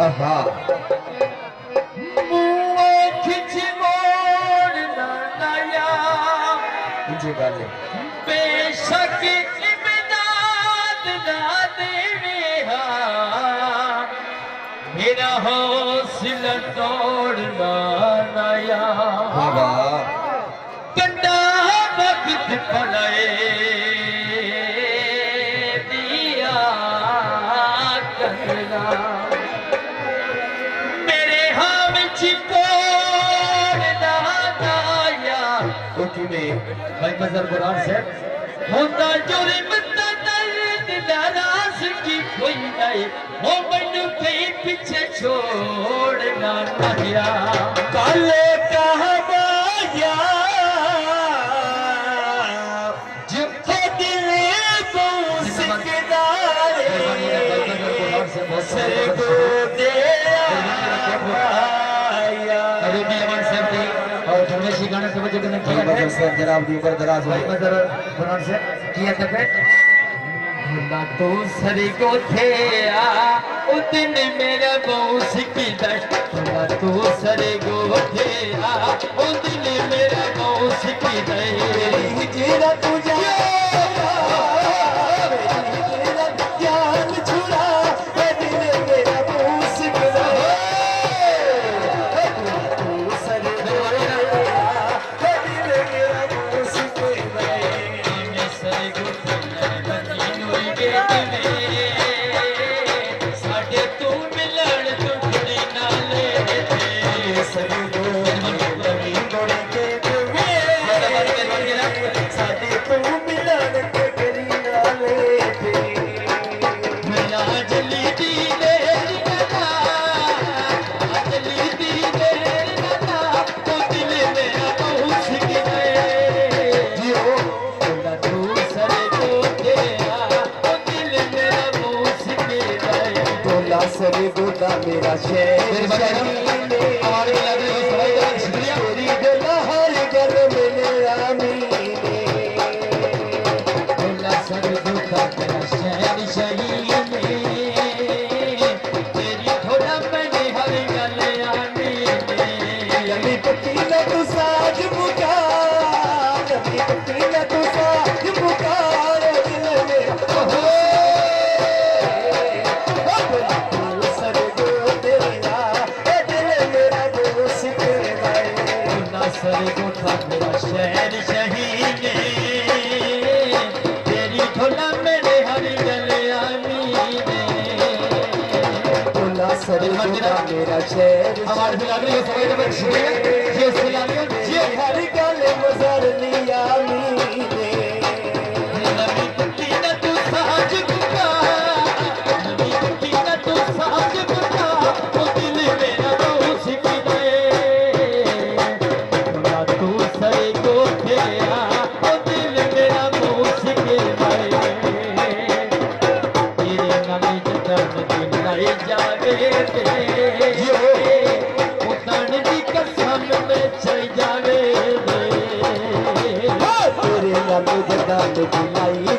आहा मुँह खिंच मोड़ ना लाया मुझे गाले बेशक इमदाद ना देवे मेरा हौसला तोड़ना लाया बाबा कंडा वक्त पड़े दिया करना मेरे हम चिपोड़ना लाया भाई मजर कुरान से होता जुर्म ता दर्द नाराज की कोई नहीं हो मैनू कहीं पीछे छोड़ना लाया काले कहवाया जिथे दिल को सिकदारे सर को दे आया अरे भी अमन साहब जी और धर्मेशी गाना समझ के नहीं किया है सर जनाब दी ऊपर दराज भाई मजर कुरान से किया था पे भुला तो सरी को थे ओ दिन मेरा बौस की दश भुला तो सरी को थे ओ दिन मेरा बौस की दश हिजरा तुझे जान छुड़ा दिल मेरा पूस गया तू सर दिल मेरा पूस गया सरी को बनी नूरी के साडे तू मिलन टुकड़ी नाले सभी गोरी गोरी के साथी तू मिलन के करी नाले मैं आजली दी देर ना आजली दी देर ना तो दिल मेरा पहुंच गए जियो बोला तू सरे को तेरा तो दिल मेरा पहुंच गए तोला सरे गोदा मेरा शेर शहीने हमारे लगे हो शुक्रिया तेरी गला हर गल में रामीने बोला सरे को तेरा शहर शहीद तेरी थोड़ा मैंने हर गल आनी यमी पतीला तू साज पुकार यमी पतीला तू साज पुकार दिल में ओहो तू सर गो तेरा दिल मेरा दोस्त तेरा सर को था मेरा शहर शहीद तेरी थोड़ा मेरे हर गल आनी तोला सर गोदा मेरा शेर हमारे फिलहाल समझ में शुक्रिया ये फिलहाल ये हर गल मजर लिया मीने नबी कुत्ती ना तू साज बुका नबी कुत्ती ना तू साज बुका ओ दिल मेरा दोस्त की दे बोला तू सरे को तेरा ओ दिल मेरा दोस्त के दे तेरे नमी जतन दिल लाई जावे ते उतन दी कसम में चल जावे तेरे नाम जदा में बुलाई